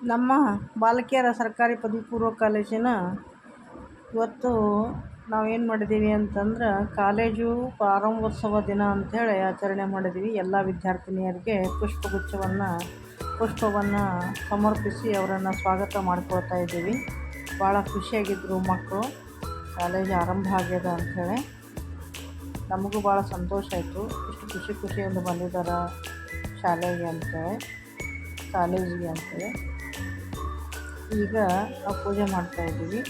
ನಮ್ಮ ಬಾಲಕಿಯರ ಸರ್ಕಾರಿ ಪದವಿ ಪೂರ್ವ ಕಾಲೇಜಿನ ಇವತ್ತು ನಾವೇನು ಮಾಡಿದ್ದೀವಿ ಅಂತಂದ್ರೆ ಕಾಲೇಜು ಪ್ರಾರಂಭೋತ್ಸವ ದಿನ ಅಂಥೇಳಿ ಆಚರಣೆ ಮಾಡಿದ್ದೀವಿ. ಎಲ್ಲ ವಿದ್ಯಾರ್ಥಿನಿಯರಿಗೆ ಪುಷ್ಪವನ್ನು ಸಮರ್ಪಿಸಿ ಅವರನ್ನು ಸ್ವಾಗತ ಮಾಡ್ಕೊಳ್ತಾ ಇದ್ದೀವಿ. ಭಾಳ ಖುಷಿಯಾಗಿದ್ದರು ಮಕ್ಕಳು. ಕಾಲೇಜ್ ಆರಂಭ ಆಗ್ಯದ ಅಂಥೇಳಿ ನಮಗೂ ಭಾಳ ಸಂತೋಷ ಆಯಿತು. ಇಷ್ಟು ಖುಷಿಯಿಂದ ಬಂದಿದ್ದಾರೆ ಶಾಲೆಗೆ ಅಂಥೇಳಿ, ಕಾಲೇಜಿಗೆ ಅಂಥೇಳಿ. ಈಗ ನಾವು ಪೂಜೆ ಮಾಡ್ತಾಯಿದ್ದೀವಿ.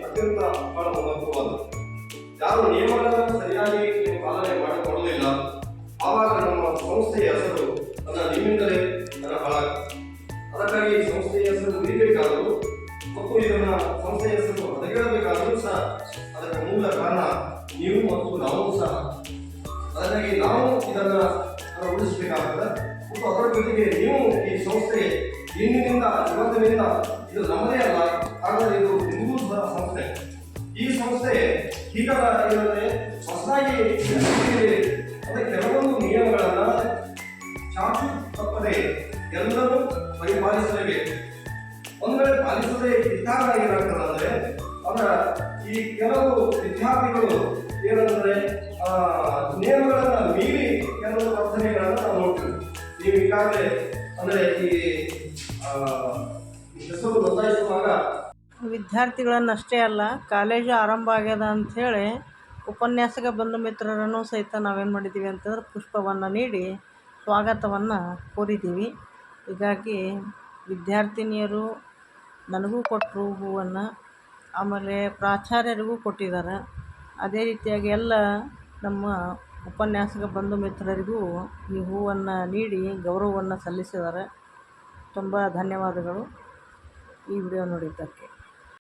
ಅತ್ಯಂತ ಬಹಳ ಮಹತ್ವವಾದ ಯಾರು ನಿಯಮಗಳನ್ನು ಸರಿಯಾಗಿ ಪಾಲನೆ ಮಾಡಿಕೊಳ್ಳಲಿಲ್ಲ ಆವಾಗ ನಮ್ಮ ಸಂಸ್ಥೆಯ ಹೆಸರು ನಿಮ್ಮಿಂದಲೇ ಹಾಳಾಗ್ತದೆ. ಅದಕ್ಕಾಗಿ ಸಂಸ್ಥೆಯ ಹೆಸರು ಉಳಿಬೇಕಾದರೂ ಮತ್ತು ಇದನ್ನ ಸಂಸ್ಥೆಯ ಹೆಸರು ಹದಗೆಡಬೇಕಾದರೂ ಸಹ ಅದಕ್ಕೆ ಮೂಲ ಕಾರಣ ನೀವು ಮತ್ತು ನಾವು ಸಹ. ಅದಕ್ಕಾಗಿ ನಾವು ಇದನ್ನ ಉಳಿಸಬೇಕಾಗ್ತದೆ ಮತ್ತು ಅದರ ಜೊತೆಗೆ ನೀವು ಈ ಸಂಸ್ಥೆ ಇಂದಿನಿಂದ ಇವತ್ತಿನಿಂದ ಇದು ನಮ್ಮದೇ ಅಲ್ಲ, ಆದರೆ ಇದು ನಿಮಗೂ ಸಹ ಸಂಸ್ಥೆ. ಈ ಸಂಸ್ಥೆ ಈಗ ಇಲ್ಲದೆ ಹೊಸದಾಗಿ ಕೆಲವೊಂದು ನಿಯಮಗಳನ್ನ ಚಾಚು ತಪ್ಪದೆ ಎಲ್ಲರೂ ಪರಿಪಾಲಿಸಲೇಬೇಕು. ಒಂದು ವೇಳೆ ಪಾಲಿಸದೇ ಇದ್ದಾಗ ಏನಾಗ್ತದೆ ಅಂದ್ರೆ ಈ ಕೆಲವು ವಿದ್ಯಾರ್ಥಿಗಳು ಏನಂದ್ರೆ ನಿಯಮಗಳನ್ನ ಮೀರಿ ಕೆಲವು ವರ್ತನೆಗಳನ್ನ ನಾವು ನೋಡ್ತೀವಿ. ನೀವು ಈಗಾಗಲೇ ಅಂದ್ರೆ ಈ ಹೆಸರು ನೋಂದಾಯಿಸುವಾಗ ವಿದ್ಯಾರ್ಥಿಗಳನ್ನಷ್ಟೇ ಅಲ್ಲ, ಕಾಲೇಜು ಆರಂಭ ಆಗ್ಯದ ಅಂಥೇಳಿ ಉಪನ್ಯಾಸಕ ಬಂಧು ಮಿತ್ರರನ್ನು ಸಹಿತ ನಾವೇನು ಮಾಡಿದ್ದೀವಿ ಅಂತಂದ್ರೆ ಪುಷ್ಪವನ್ನು ನೀಡಿ ಸ್ವಾಗತವನ್ನು ಕೋರಿದ್ದೀವಿ. ಹೀಗಾಗಿ ವಿದ್ಯಾರ್ಥಿನಿಯರು ನನಗೂ ಕೊಟ್ಟರು ಹೂವನ್ನು, ಆಮೇಲೆ ಪ್ರಾಚಾರ್ಯರಿಗೂ ಕೊಟ್ಟಿದ್ದಾರೆ. ಅದೇ ರೀತಿಯಾಗಿ ಎಲ್ಲ ನಮ್ಮ ಉಪನ್ಯಾಸಕ ಬಂಧು ಮಿತ್ರರಿಗೂ ಈ ಹೂವನ್ನು ನೀಡಿ ಗೌರವವನ್ನು ಸಲ್ಲಿಸಿದ್ದಾರೆ. ತುಂಬ ಧನ್ಯವಾದಗಳು ಈ ವಿಡಿಯೋ ನೋಡಿದ್ದಕ್ಕೆ.